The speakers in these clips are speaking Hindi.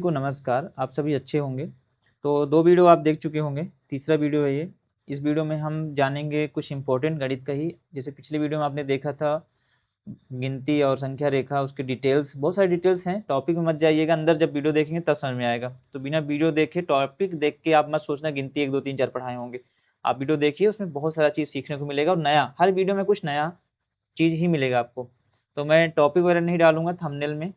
को नमस्कार, आप सभी अच्छे होंगे। तो 2 वीडियो आप देख चुके होंगे, तीसरा वीडियो है ये। इस वीडियो में हम जानेंगे कुछ इम्पोर्टेंट गणित का ही। जैसे पिछले वीडियो में आपने देखा था गिनती और संख्या रेखा, उसके डिटेल्स, बहुत सारी डिटेल्स हैं। टॉपिक में मत जाइएगा, अंदर जब वीडियो देखेंगे तब समझ में आएगा। तो बिना वीडियो देखे टॉपिक देख के आप मत सोचना गिनती 1, 2, 3, 4 पढ़ाए होंगे। आप वीडियो देखिए, उसमें बहुत सारा चीज़ सीखने को मिलेगा और नया, हर वीडियो में कुछ नया चीज़ ही मिलेगा आपको। तो मैं टॉपिक वगैरह नहीं डालूँगा थंबनेल में,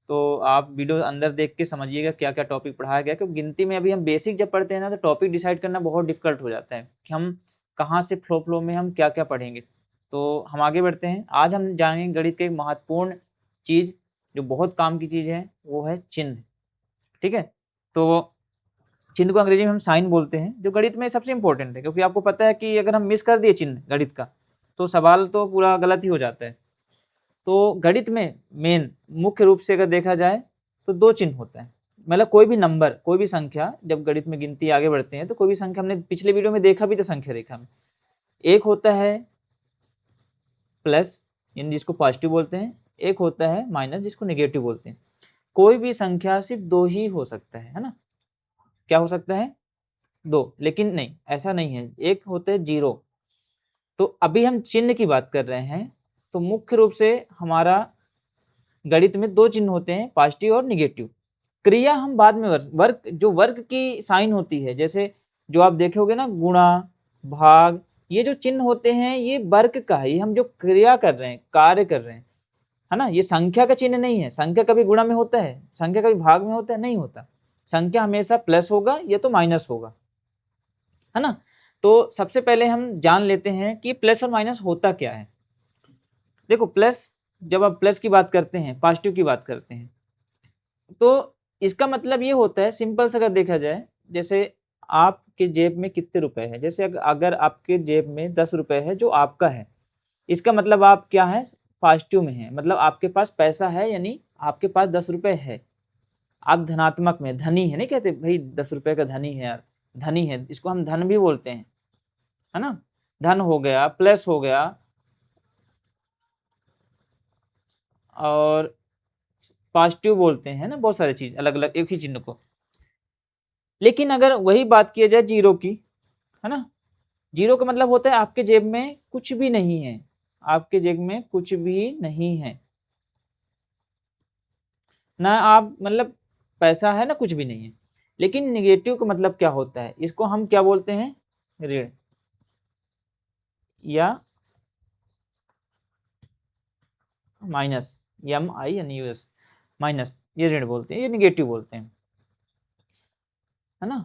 तो आप वीडियो अंदर देख के समझिएगा क्या-क्या टॉपिक पढ़ाया गया है। क्योंकि गिनती में अभी हम बेसिक जब पढ़ते हैं ना, तो टॉपिक डिसाइड करना बहुत डिफ़िकल्ट हो जाता है कि हम कहाँ से फ्लो में हम क्या-क्या पढ़ेंगे। तो हम आगे बढ़ते हैं। आज हम जानेंगे गणित की एक महत्वपूर्ण चीज़, जो बहुत काम की चीज़ है, वो है चिन्ह। ठीक है? तो चिन्ह को अंग्रेजी में हम साइन बोलते हैं, जो गणित में सबसे इम्पोर्टेंट है। क्योंकि आपको पता है कि अगर हम मिस कर दिए चिन्ह गणित का, तो सवाल तो पूरा गलत ही हो जाता है। तो गणित में मेन मुख्य रूप से अगर देखा जाए तो 2 चिन्ह होता है। मतलब कोई भी नंबर, कोई भी संख्या, जब गणित में गिनती आगे बढ़ते हैं तो कोई भी संख्या, हमने पिछले वीडियो में देखा भी था संख्या रेखा में। एक होता है प्लस, यानी जिसको पॉजिटिव बोलते हैं, एक होता है माइनस, जिसको नेगेटिव बोलते हैं। कोई भी संख्या सिर्फ 2 ही हो सकता है ना? क्या हो सकता है? 2, लेकिन नहीं, ऐसा नहीं है। एक होता है 0। तो अभी हम चिन्ह की बात कर रहे हैं, तो मुख्य रूप से हमारा गणित में 2 चिन्ह होते हैं, पॉजिटिव और नेगेटिव। क्रिया हम बाद में वर्ग, जो वर्ग की साइन होती है, जैसे जो आप देखे होगे ना, गुणा, भाग, ये जो चिन्ह होते हैं ये वर्ग का है। ये हम जो क्रिया कर रहे हैं, कार्य कर रहे हैं, है ना, ये संख्या का चिन्ह नहीं है। संख्या कभी गुणा में होता है? संख्या कभी भाग में होता है? नहीं होता। संख्या हमेशा प्लस होगा या तो माइनस होगा, है ना। तो सबसे पहले हम जान लेते हैं कि प्लस और माइनस होता क्या है। देखो, प्लस, जब आप प्लस की बात करते हैं, पॉजिटिव की बात करते हैं, तो इसका मतलब ये होता है, सिंपल से अगर देखा जाए, जैसे आपके जेब में कितने रुपए हैं। जैसे अगर आपके जेब में 10 रुपए है जो आपका है, इसका मतलब आप क्या है? पॉजिटिव में है। मतलब आपके पास पैसा है, यानी आपके पास 10 रुपए है। आप धनात्मक में, धनी है। नहीं कहते भाई 10 रुपए का धनी है यार, धनी है, इसको हम धन भी बोलते हैं, है ना। धन हो गया, प्लस हो गया, और पॉजिटिव बोलते हैं ना, बहुत सारी चीज अलग अलग एक ही चिन्ह को। लेकिन अगर वही बात किया जाए जीरो की, है ना, जीरो का मतलब होता है आपके जेब में कुछ भी नहीं है। आपके जेब में कुछ भी नहीं है ना, आप मतलब पैसा है ना, कुछ भी नहीं है। लेकिन निगेटिव का मतलब क्या होता है? इसको हम क्या बोलते हैं? ऋण, या माइनस, MINUS, माइनस, ये ऋण बोलते हैं, ये निगेटिव बोलते हैं, है ना,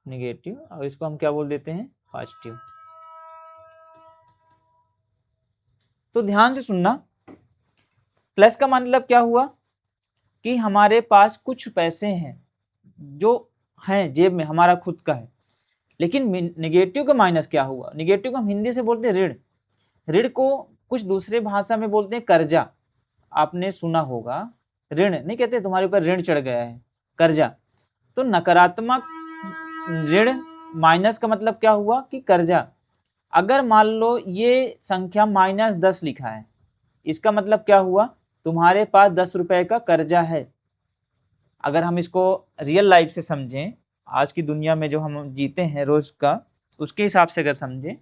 निगेटिव। और इसको हम क्या बोल देते हैं? पॉजिटिव। तो ध्यान से सुनना, प्लस का मतलब क्या हुआ कि हमारे पास कुछ पैसे हैं जो हैं जेब में, हमारा खुद का है। लेकिन निगेटिव का माइनस क्या हुआ? निगेटिव को हम हिंदी से बोलते हैं ऋण। ऋण को कुछ दूसरे भाषा में बोलते हैं कर्जा। आपने सुना होगा, ऋण नहीं कहते तुम्हारे ऊपर ऋण चढ़ गया है, कर्जा। तो नकारात्मक ऋण, माइनस का मतलब क्या हुआ कि कर्जा। अगर मान लो ये संख्या -10 लिखा है, इसका मतलब क्या हुआ? तुम्हारे पास 10 रुपए का कर्जा है। अगर हम इसको रियल लाइफ से समझें, आज की दुनिया में जो हम जीते हैं रोज का, उसके हिसाब से अगर समझें,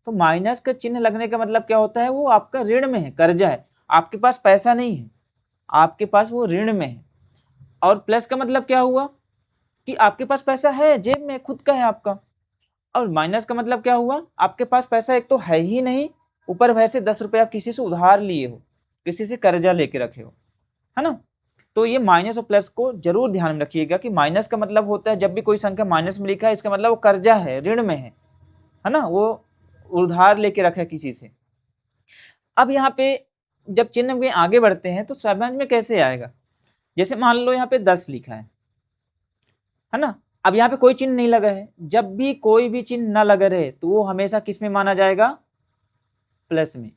तो माइनस का चिन्ह लगने का मतलब क्या होता है? वो आपका ऋण में है, कर्जा है, आपके पास पैसा नहीं है, आपके पास वो ऋण में है। और प्लस का मतलब क्या हुआ कि आपके पास पैसा है, जेब में खुद का है आपका। और माइनस का मतलब क्या हुआ? आपके पास पैसा एक तो है ही नहीं, ऊपर वैसे 10 रुपये आप किसी से उधार लिए हो, किसी से कर्जा लेके रखे हो, है ना। तो ये माइनस और प्लस को जरूर ध्यान में रखिएगा कि माइनस का मतलब होता है, जब भी कोई संख्या माइनस में लिखा है, इसका मतलब वो कर्जा है, ऋण में है ना, वो उधार लेके रखा है किसी से। अब यहाँ पे जब चिन्ह में आगे बढ़ते हैं तो समझ में कैसे आएगा? जैसे मान लो यहाँ पे 10 लिखा है ना। अब यहाँ पे कोई चिन्ह नहीं लगा है। जब भी कोई भी चिन्ह ना लगा रहे तो वो हमेशा किस में माना जाएगा? प्लस में।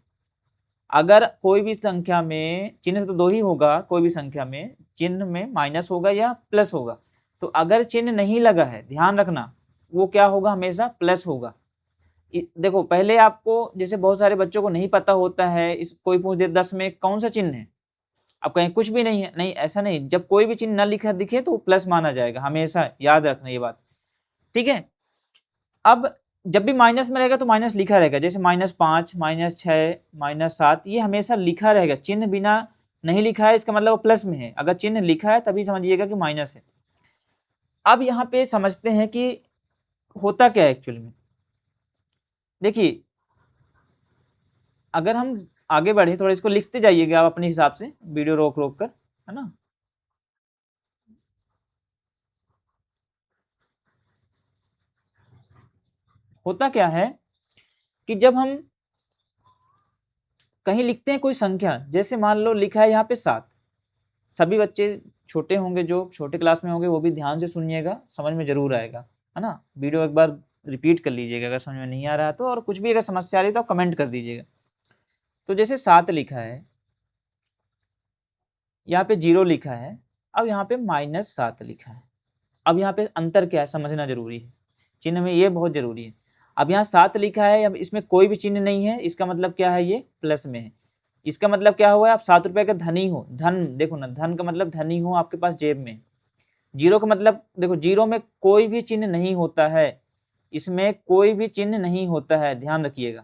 अगर कोई भी संख्या में चिन्ह तो 2 ही होगा, कोई भी संख्या में चिन्ह में माइनस होगा या प्लस होगा। तो अगर चिन्ह नहीं लगा है, ध्यान रखना, वो क्या होगा? हमेशा प्लस होगा। देखो, पहले आपको, जैसे बहुत सारे बच्चों को नहीं पता होता है, इस कोई पूछ दे 10 में कौन सा चिन्ह है, अब कहीं कुछ भी नहीं है, नहीं ऐसा नहीं, जब कोई भी चिन्ह न लिखा दिखे तो प्लस माना जाएगा, हमेशा याद रखना ये बात, ठीक है। अब जब भी माइनस में रहेगा तो माइनस लिखा रहेगा, जैसे -5, -6, -7, ये हमेशा लिखा रहेगा, चिन्ह बिना नहीं लिखा है इसका मतलब वो प्लस में है, अगर चिन्ह लिखा है तभी समझिएगा कि माइनस है। अब यहाँ पे समझते हैं कि होता क्या है एक्चुअली में। देखिए अगर हम आगे बढ़े, थोड़ा इसको लिखते जाइएगा आप अपने हिसाब से, वीडियो रोक रोक कर, है ना। होता क्या है कि जब हम कहीं लिखते हैं कोई संख्या, जैसे मान लो लिखा है यहाँ पे 7, सभी बच्चे छोटे होंगे जो छोटे क्लास में होंगे वो भी ध्यान से सुनिएगा, समझ में जरूर आएगा, है ना। वीडियो एक बार रिपीट कर लीजिएगा अगर समझ में नहीं आ रहा है तो, और कुछ भी अगर समस्या आ रही है तो आप कमेंट कर दीजिएगा। तो जैसे 7 लिखा है, यहाँ पे 0 लिखा है, अब यहाँ पे -7 लिखा है। अब यहाँ पे अंतर क्या है समझना जरूरी है, चिन्ह में ये बहुत जरूरी है। अब यहाँ 7 लिखा है, अब इसमें कोई भी चिन्ह नहीं है, इसका मतलब क्या है, ये प्लस में है। इसका मतलब क्या हुआ, आप 7 रुपए का धनी हो, धन देखो ना, धन का मतलब धनी हो, आपके पास जेब में। 0 का मतलब देखो, 0 में कोई भी चिन्ह नहीं होता है, इसमें कोई भी चिन्ह नहीं होता है, ध्यान रखिएगा,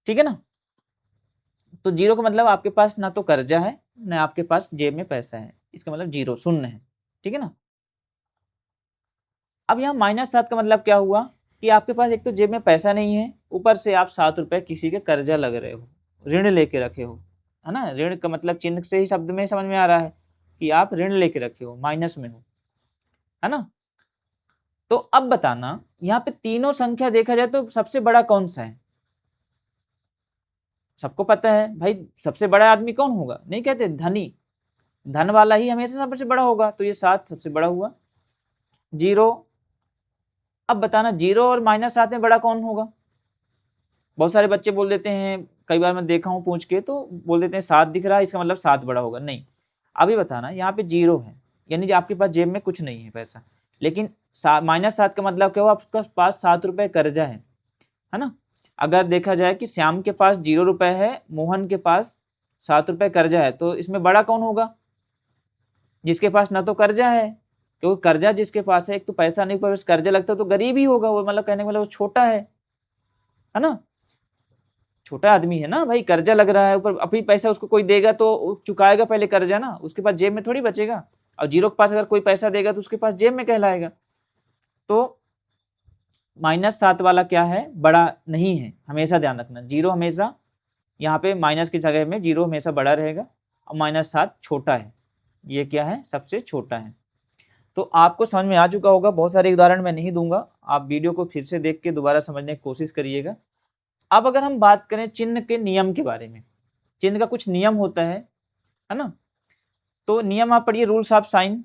ठीक है ना। तो 0 का मतलब आपके पास ना तो कर्जा है ना आपके पास जेब में पैसा है, इसका मतलब 0 शून्य है, ठीक है ना। अब यहाँ -7 का मतलब क्या हुआ कि आपके पास एक तो जेब में पैसा नहीं है, ऊपर से आप 7 रुपए किसी के कर्जा लग रहे हो, ऋण लेके रखे हो, है ना। ऋण का मतलब चिन्ह से ही शब्द में समझ में आ रहा है कि आप ऋण लेके रखे हो, माइनस में हो, है ना। तो अब बताना यहाँ पे तीनों संख्या देखा जाए तो सबसे बड़ा कौन सा है। सबको पता है भाई, सबसे बड़ा आदमी कौन होगा, नहीं कहते धनी, धन वाला ही हमेशा सबसे बड़ा होगा, तो ये 7 सबसे बड़ा हुआ। 0, अब बताना 0 और -7 में बड़ा कौन होगा। बहुत सारे बच्चे बोल देते हैं, कई बार मैं देखा हूँ पूछ के, तो बोल देते हैं 7 दिख रहा है इसका मतलब 7 बड़ा होगा, नहीं। अभी बताना यहाँ पे 0 है, यानी आपके पास जेब में कुछ नहीं है पैसा, लेकिन -7 का मतलब क्या हुआ, आपके पास 7 रुपए कर्जा है ना। अगर देखा जाए कि श्याम के पास 0 रुपए है, मोहन के पास 7 रुपए कर्जा है, तो इसमें बड़ा कौन होगा, जिसके पास ना तो कर्जा है, क्योंकि कर्जा जिसके पास है, एक तो पैसा नहीं, पर कर्जा लगता तो गरीब ही होगा वो, मतलब कहने का मतलब वो छोटा है ना, छोटा आदमी है ना भाई, कर्जा लग रहा है, ऊपर अभी पैसा उसको कोई देगा तो चुकाएगा पहले कर्जा ना, उसके पास जेब में थोड़ी बचेगा। और 0 के पास अगर कोई पैसा देगा तो उसके पास जेब में कहलाएगा। तो -7 वाला क्या है, बड़ा नहीं है, हमेशा ध्यान रखना, 0 हमेशा यहाँ पे माइनस की जगह में 0 हमेशा बड़ा रहेगा, और -7 छोटा है, ये क्या है, सबसे छोटा है। तो आपको समझ में आ चुका होगा, बहुत सारे उदाहरण मैं नहीं दूंगा, आप वीडियो को फिर से देख के दोबारा समझने की कोशिश करिएगा। अब अगर हम बात करें चिन्ह के नियम के बारे में, चिन्ह का कुछ नियम होता है ना। तो नियम आप पढ़िए, रूल्स ऑफ साइन।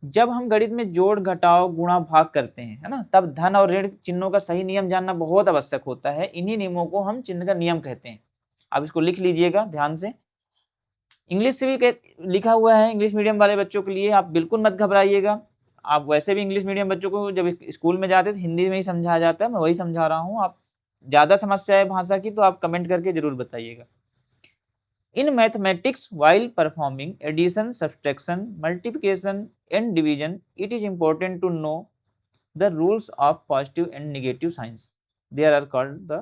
जब हम गणित में जोड़ घटाव गुणा भाग करते हैं, है ना, तब धन और ऋण चिन्हों का सही नियम जानना बहुत आवश्यक होता है, इन्हीं नियमों को हम चिन्ह का नियम कहते हैं। आप इसको लिख लीजिएगा ध्यान से, इंग्लिश से भी लिखा हुआ है, इंग्लिश मीडियम वाले बच्चों के लिए, आप बिल्कुल मत घबराइएगा। आप वैसे भी इंग्लिश मीडियम बच्चों को जब स्कूल में जाते थे हिंदी में ही समझाया जाता है, मैं वही समझा रहा हूँ। आप ज़्यादा समस्या है भाषा की तो आप कमेंट करके जरूर बताइएगा। In mathematics while performing addition, subtraction, multiplication and division, it is important to know the rules of positive and negative signs. They are called the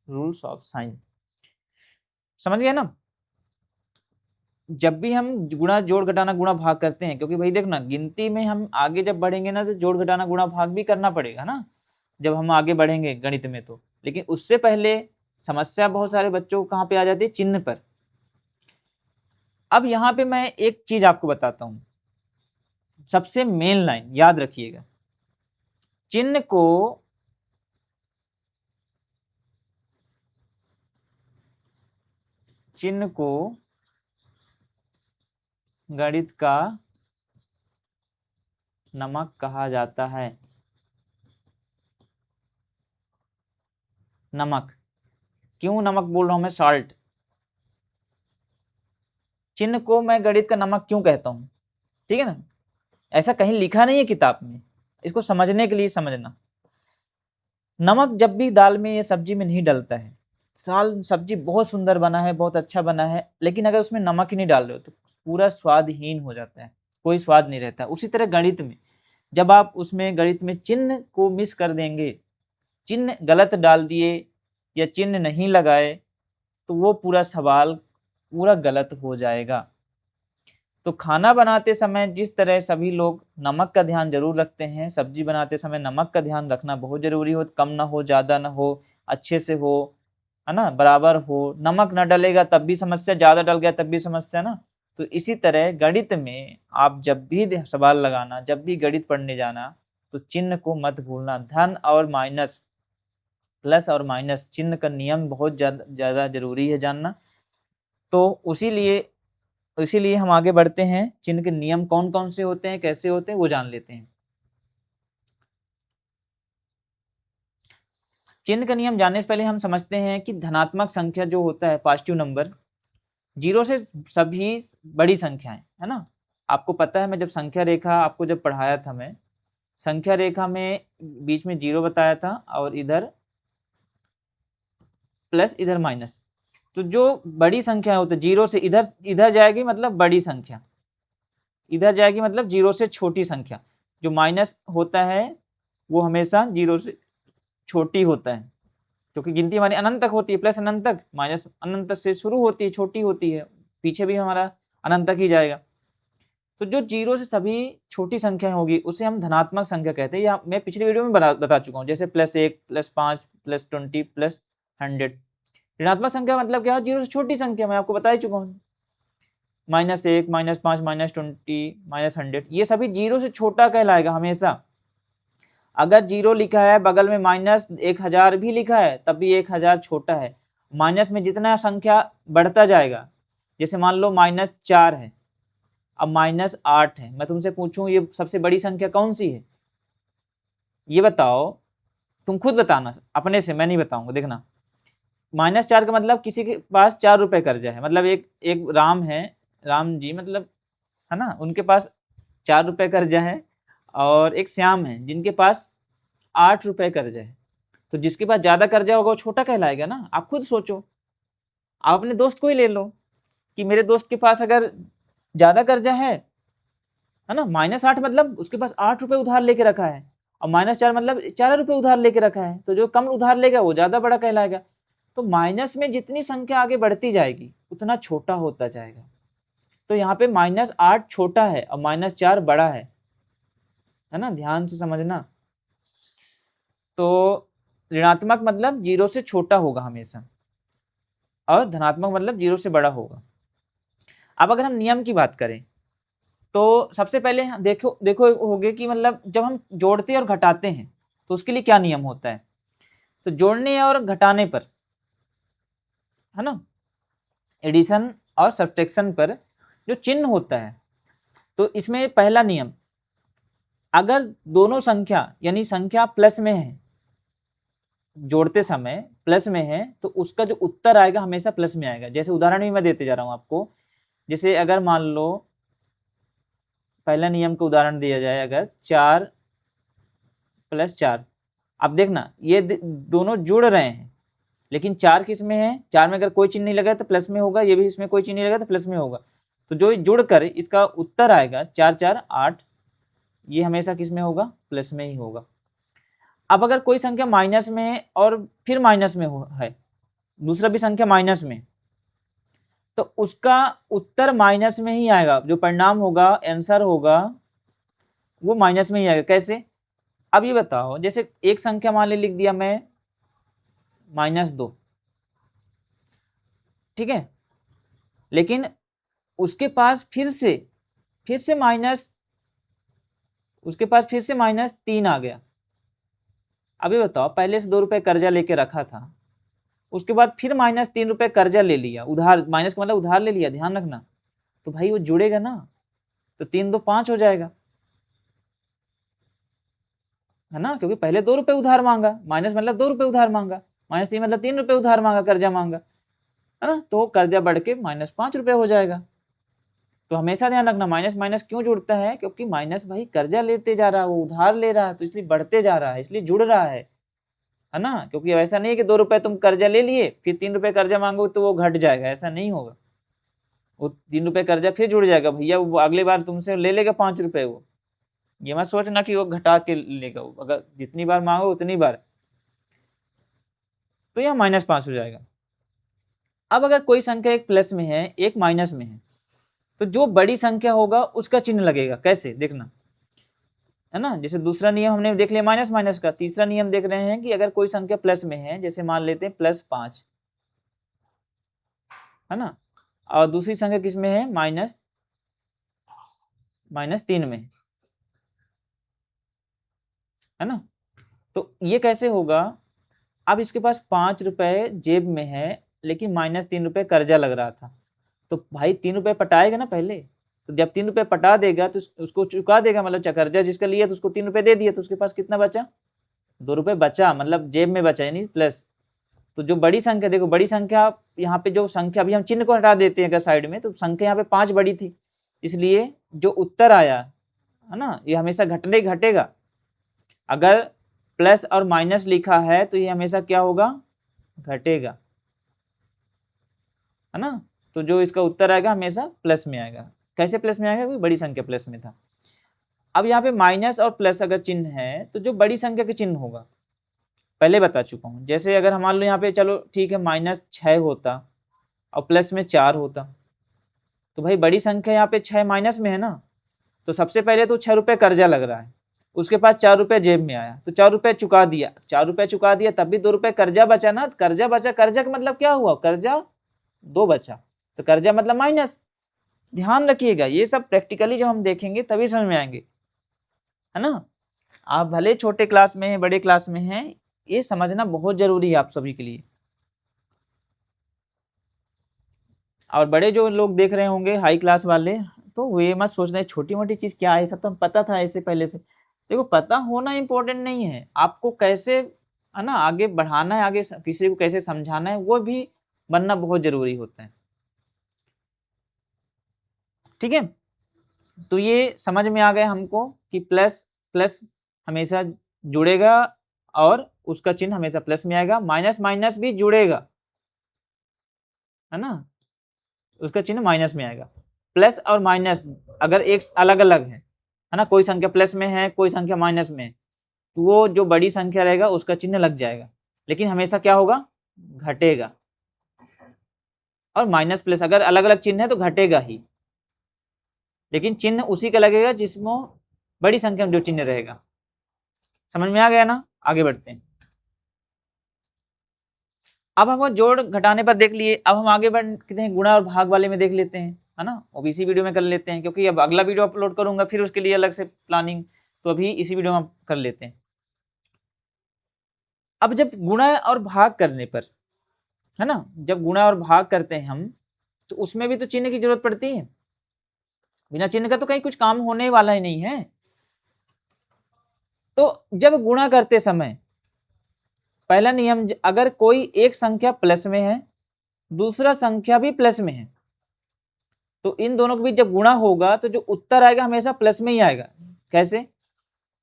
rules of sign. समझ गए ना। जब भी हम गुणा जोड़ घटाना गुणा भाग करते हैं, क्योंकि भाई देखना गिनती में हम आगे जब बढ़ेंगे ना तो जोड़ घटाना गुणा भाग भी करना पड़ेगा ना, जब हम आगे बढ़ेंगे गणित में तो। लेकिन उससे पहले समस्या बहुत सारे बच्चों को कहाँ पे आ जाती है, चिन्ह पर। अब यहाँ पे मैं एक चीज आपको बताता हूं, सबसे मेन लाइन याद रखिएगा, चिन्ह को गणित का नमक कहा जाता है। नमक, क्यों नमक बोल रहा हूं मैं, सॉल्ट। चिन्ह को मैं गणित का नमक क्यों कहता हूं, ठीक है ना। ऐसा कहीं लिखा नहीं है किताब में, इसको समझने के लिए समझना। नमक जब भी दाल में या सब्जी में नहीं डलता है, साल सब्जी बहुत सुंदर बना है, बहुत अच्छा बना है, लेकिन अगर उसमें नमक ही नहीं डाल रहे हो तो पूरा स्वादहीन हो जाता है, कोई स्वाद नहीं रहता। उसी तरह गणित में जब आप उसमें गणित में चिन्ह को मिस कर देंगे, चिन्ह गलत डाल दिए या चिन्ह नहीं लगाए, तो वो पूरा सवाल पूरा गलत हो जाएगा। तो खाना बनाते समय जिस तरह सभी लोग नमक का ध्यान जरूर रखते हैं, सब्जी बनाते समय नमक का ध्यान रखना बहुत जरूरी हो, कम ना हो, ज़्यादा ना हो, अच्छे से हो, है ना, बराबर हो। नमक न डलेगा तब भी समस्या, ज़्यादा डल गया तब भी समस्या ना। तो इसी तरह गणित में आप जब भी सवाल लगाना, जब भी गणित पढ़ने जाना, तो चिन्ह को मत भूलना। धन और माइनस, प्लस और माइनस चिन्ह का नियम बहुत ज़्यादा जरूरी है जानना। तो इसीलिए हम आगे बढ़ते हैं, चिन्ह के नियम कौन कौन से होते हैं, कैसे होते हैं, वो जान लेते हैं। चिन्ह का नियम जानने से पहले हम समझते हैं कि धनात्मक संख्या जो होता है, पॉजिटिव नंबर, जीरो से सभी बड़ी संख्याएं, है ना। आपको पता है, मैं जब संख्या रेखा आपको जब पढ़ाया था, मैं संख्या रेखा में बीच में जीरो बताया था और इधर प्लस, इधर माइनस। तो जो बड़ी संख्या होती है, जीरो से इधर जाएगी मतलब बड़ी संख्या, इधर जाएगी मतलब जीरो से छोटी संख्या। जो माइनस होता है वो हमेशा जीरो से छोटी होता है, क्योंकि गिनती हमारी अनंत तक होती है, प्लस अनंत तक, माइनस अनंत तक से शुरू होती है, छोटी होती है, पीछे भी हमारा अनंत तक ही जाएगा। तो जो जीरो से सभी छोटी संख्या होगी उसे हम धनात्मक संख्या कहते हैं। या मैं पिछले वीडियो में बता चुका हूँ, जैसे +1, +5, +20, +100। ऋणात्मक संख्या मतलब क्या है, जीरो से छोटी संख्या, मैं आपको बता ही चुका हूँ। -1, -5, -20, -100, ये सभी जीरो से छोटा कहलाएगा हमेशा। अगर जीरो लिखा है बगल में -1000 भी लिखा है तब भी 1000 छोटा है। माइनस में जितना संख्या बढ़ता जाएगा, जैसे मान लो -4 है, अब -8 है, मैं तुमसे पूछूं ये सबसे बड़ी संख्या कौन सी है, ये बताओ, तुम खुद बताना अपने से, मैं नहीं बताऊंगा, देखना। -4 का मतलब किसी के पास 4 रुपए कर्जा है, मतलब एक राम है, राम जी मतलब, है ना, उनके पास 4 रुपए कर्जा है, और एक श्याम है जिनके पास 8 रुपए कर्जा है। तो जिसके पास ज्यादा कर्जा होगा वो छोटा कहलाएगा ना। आप खुद सोचो, आप अपने दोस्त को ही ले लो कि मेरे दोस्त के पास अगर ज्यादा कर्जा है ना, -8 मतलब उसके पास 8 रुपए उधार लेके रखा है, और -4 मतलब 4 रुपए उधार लेके रखा है, तो जो कम उधार लेगा वो ज्यादा बड़ा कहलाएगा। तो माइनस में जितनी संख्या आगे बढ़ती जाएगी उतना छोटा होता जाएगा। तो यहाँ पे -8 छोटा है और -4 बड़ा है ना, ध्यान से समझना। तो ऋणात्मक मतलब जीरो से छोटा होगा हमेशा, और धनात्मक मतलब जीरो से बड़ा होगा। अब अगर हम नियम की बात करें तो सबसे पहले देखो होगे कि मतलब जब हम जोड़ते और घटाते हैं तो उसके लिए क्या नियम होता है। तो जोड़ने और घटाने पर, है ना, एडिशन और सब्ट्रैक्शन पर जो चिन्ह होता है, तो इसमें पहला नियम, अगर दोनों संख्या यानी संख्या प्लस में है, जोड़ते समय प्लस में है, तो उसका जो उत्तर आएगा हमेशा प्लस में आएगा। जैसे उदाहरण भी मैं देते जा रहा हूं आपको, जैसे अगर मान लो पहला नियम का उदाहरण दिया जाए, अगर 4 + 4, अब देखना ये दोनों जुड़ रहे हैं, लेकिन 4 किस में है, 4 में अगर कोई चिन्ह नहीं लगा तो प्लस में होगा, ये भी इसमें कोई चिन्ह नहीं लगा तो प्लस में होगा। तो जो जुड़कर इसका उत्तर आएगा 4 4 8, ये हमेशा किस में होगा, प्लस में ही होगा। अब अगर कोई संख्या माइनस में है और फिर माइनस में है, दूसरा भी संख्या माइनस में, तो उसका उत्तर माइनस में ही आएगा, जो परिणाम होगा, आंसर होगा, वो माइनस में ही आएगा। कैसे, अब ये बताओ, जैसे एक संख्या मान ले लिख दिया मैं -2, ठीक है, लेकिन उसके पास फिर से माइनस, उसके पास फिर से -3 आ गया। अब ये बताओ, पहले से 2 रुपए कर्जा लेके रखा था, उसके बाद फिर -3 रुपए कर्जा ले लिया, उधार, माइनस का मतलब उधार ले लिया, ध्यान रखना, तो भाई वो जुड़ेगा ना, तो 3 2 5 हो जाएगा, है ना, क्योंकि पहले 2 रुपए उधार मांगा, माइनस मतलब 2 रुपए उधार मांगा, -3 मतलब 3 रुपए उधार मांगा, कर्जा मांगा, है ना, तो कर्जा बढ़ के -5 रुपए हो जाएगा। तो हमेशा ध्यान रखना, माइनस माइनस क्यों जुड़ता है, क्योंकि माइनस भाई कर्जा लेते जा रहा है, वो उधार ले रहा है, तो इसलिए बढ़ते जा रहा है, इसलिए जुड़ रहा है है ना, क्योंकि ऐसा नहीं है कि 2 रुपए तुम कर्जा ले लिए फिर 3 रुपए कर्जा मांगो तो वो घट जाएगा, ऐसा नहीं होगा। वो 3 रुपए कर्जा फिर जुड़ जाएगा भैया, वो अगले बार तुमसे ले लेगा 5 रुपए। वो ये मत सोचना कि वो घटा के लेगा, वो अगर जितनी बार मांगो उतनी बार, तो यह -5 हो जाएगा। अब अगर कोई संख्या एक प्लस में है एक माइनस में है, तो जो बड़ी संख्या होगा उसका चिन्ह लगेगा। कैसे देखना, है ना, जैसे दूसरा नियम हमने देख लिया माइनस माइनस का, तीसरा नियम देख रहे हैं कि अगर कोई संख्या प्लस में है, जैसे मान लेते हैं +5, है ना, और दूसरी संख्या किस में है, -3 में, है ना, तो ये कैसे होगा। अब इसके पास 5 रुपए जेब में है लेकिन -3 रुपए कर्जा लग रहा था, तो भाई 3 रुपए पटाएगा ना पहले, तो जब 3 रुपए पटा देगा तो उसको चुका देगा, मतलब कर्जा जिसका लिया तो उसको 3 रुपए दे दिया, तो उसके पास कितना बचा, 2 रुपए बचा, मतलब जेब में बचा, यानी प्लस। तो जो बड़ी संख्या, देखो बड़ी संख्या यहाँ पे, जो संख्या अभी हम चिन्ह को हटा देते हैं अगर साइड में, तो संख्या यहाँ पे 5 बड़ी थी, इसलिए जो उत्तर आया, है ना, ये हमेशा घटेगा। अगर प्लस और माइनस लिखा है तो ये हमेशा क्या होगा, घटेगा, है ना, तो जो इसका उत्तर आएगा हमेशा प्लस में आएगा। कैसे प्लस में आएगा, क्योंकि बड़ी संख्या प्लस में था। अब यहाँ पे माइनस और प्लस अगर चिन्ह है तो जो बड़ी संख्या के चिन्ह होगा, पहले बता चुका हूँ। जैसे अगर मान लो यहाँ पे, चलो ठीक है, -6 होता और प्लस में 4 होता, तो भाई बड़ी संख्या यहाँ पे 6 माइनस में है ना, तो सबसे पहले तो 6 रुपये कर्जा लग रहा है, उसके पास 4 रुपये जेब में आया, तो 4 रुपये चुका दिया, 4 रुपये चुका दिया, तब भी 2 रुपये कर्जा बचा ना, कर्जा बचा, कर्जा का मतलब क्या हुआ, कर्जा 2 बचा, तो कर्जा मतलब माइनस। ध्यान रखिएगा, ये सब प्रैक्टिकली जब हम देखेंगे तभी समझ में आएंगे, है ना। आप भले छोटे क्लास में हैं बड़े क्लास में हैं, ये समझना बहुत जरूरी है आप सभी के लिए। और बड़े जो लोग देख रहे होंगे हाई क्लास वाले, तो वे मत सोच रहे छोटी मोटी चीज क्या है, सब तो पता था ऐसे पहले से। देखो पता होना इम्पोर्टेंट नहीं है, आपको कैसे, है ना, आगे बढ़ाना है, आगे किसी को कैसे समझाना है, वो भी बनना बहुत जरूरी होता है। ठीक है, तो ये समझ में आ गया हमको कि प्लस प्लस हमेशा जुड़ेगा और उसका चिन्ह हमेशा प्लस में आएगा, माइनस माइनस भी जुड़ेगा, है ना, उसका चिन्ह माइनस में आएगा। प्लस और माइनस अगर एक अलग अलग है ना, कोई संख्या प्लस में है कोई संख्या माइनस में है, तो वो जो बड़ी संख्या रहेगा उसका चिन्ह लग जाएगा, लेकिन हमेशा क्या होगा, घटेगा। और माइनस प्लस अगर अलग अलग चिन्ह है तो घटेगा ही, लेकिन चिन्ह उसी का लगेगा जिसमें बड़ी संख्या में जो चिन्ह रहेगा। समझ में आ गया ना, आगे बढ़ते हैं। अब हम जोड़ घटाने पर देख लिए, अब हम आगे बढ़ते हैं गुणा और भाग वाले में देख लेते हैं, है ना, वो भी इसी वीडियो में कर लेते हैं, क्योंकि अब अगला वीडियो अपलोड करूंगा फिर उसके लिए अलग से प्लानिंग, तो अभी इसी वीडियो में कर लेते हैं। अब जब गुणा और भाग करने पर, है ना, जब गुणा और भाग करते हैं हम, तो उसमें भी तो चिन्ह की जरूरत पड़ती है, बिना चिन्ह का तो कहीं कुछ काम होने वाला ही नहीं है। तो जब गुणा करते समय पहला नियम, अगर कोई एक संख्या प्लस में है दूसरा संख्या भी प्लस में है, तो इन दोनों के बीच जब गुणा होगा तो जो उत्तर आएगा हमेशा प्लस में ही आएगा। कैसे,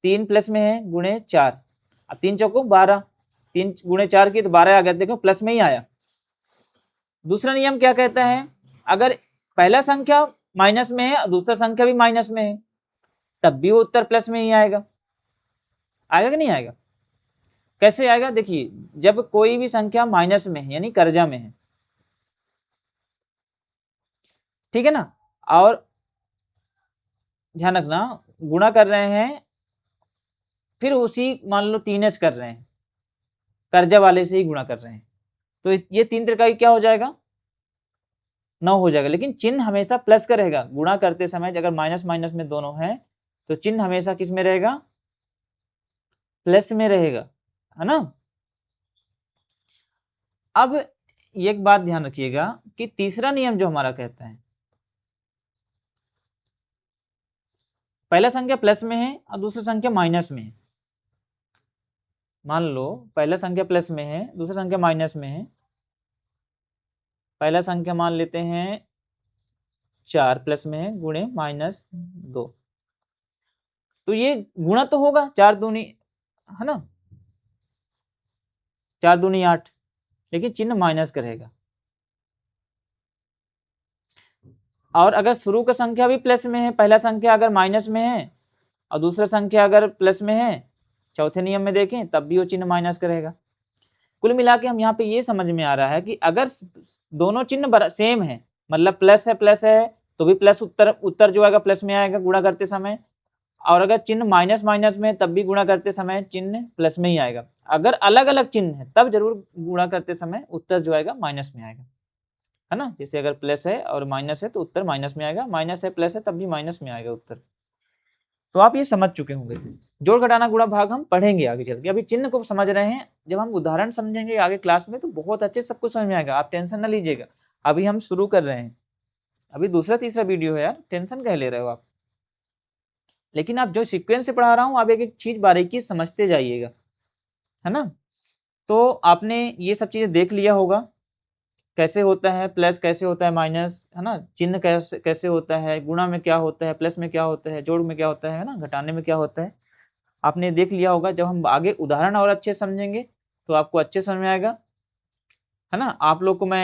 3 प्लस में है गुणे 4, अब 3 चौको 12, 3 गुणे 4 की तो 12 आ गया, देखो प्लस में ही आया। दूसरा नियम क्या कहता है, अगर पहला संख्या माइनस में है और दूसरा संख्या भी माइनस में है, तब भी वो उत्तर प्लस में ही आएगा। आएगा कि नहीं आएगा, कैसे आएगा, देखिए जब कोई भी संख्या माइनस में है यानी कर्जा में है, ठीक है ना, और ध्यान रखना गुणा कर रहे हैं, फिर उसी मान लो 3s कर रहे हैं, कर्जा वाले से ही गुणा कर रहे हैं, तो ये 3 त्रिकाई क्या हो जाएगा, 9 हो जाएगा, लेकिन चिन्ह हमेशा प्लस का रहेगा। गुणा करते समय अगर माइनस माइनस में दोनों है तो चिन्ह हमेशा किस में रहेगा, प्लस में रहेगा, है ना। अब एक बात ध्यान रखिएगा कि तीसरा नियम जो हमारा कहता है, पहला संख्या प्लस में है और दूसरा संख्या माइनस में है, मान लो पहला संख्या प्लस में है दूसरा संख्या माइनस में है, पहला संख्या मान लेते हैं 4 प्लस में है गुणे -2, तो ये गुणा तो होगा 4 दूनी, है ना, 4 दूनी 8, लेकिन चिन्ह माइनस का रहेगा। और अगर शुरू का संख्या भी प्लस में है, पहला संख्या अगर माइनस में है और दूसरा संख्या अगर प्लस में है, चौथे नियम में देखें तब भी वो चिन्ह माइनस का रहेगा। कुल मिला के हम यहाँ पे ये समझ में आ रहा है कि अगर दोनों चिन्ह सेम है, मतलब प्लस है तो भी प्लस उत्तर जो आएगा प्लस में आएगा गुणा करते समय, और अगर चिन्ह माइनस माइनस में तब भी गुणा करते समय चिन्ह प्लस में ही आएगा। अगर अलग अलग चिन्ह है तब जरूर गुणा करते समय उत्तर जो आएगा माइनस में आएगा, है ना। जैसे अगर प्लस है और माइनस है तो उत्तर माइनस में आएगा, माइनस है प्लस है तब भी माइनस में आएगा उत्तर। तो आप ये समझ चुके होंगे। जोड़ घटाना गुणा भाग हम पढ़ेंगे आगे चल के, अभी चिन्ह को समझ रहे हैं, जब हम उदाहरण समझेंगे आगे क्लास में तो बहुत अच्छे सबको समझ में आएगा, आप टेंशन ना लीजिएगा। अभी हम शुरू कर रहे हैं, अभी दूसरा तीसरा वीडियो है यार, टेंशन कह ले रहे हो आप। लेकिन आप जो सीक्वेंस से पढ़ा रहा हूँ आप एक एक चीज बारीकी समझते जाइएगा, है ना। तो आपने ये सब चीजें देख लिया होगा, कैसे होता है प्लस, कैसे होता है माइनस, है ना, चिन्ह कैसे कैसे होता है, गुणा में क्या होता है, प्लस में क्या होता है, जोड़ में क्या होता है ना, घटाने में क्या होता है, आपने देख लिया होगा। जब हम आगे उदाहरण और अच्छे समझेंगे तो आपको अच्छे समझ में आएगा, है ना। आप लोग को मैं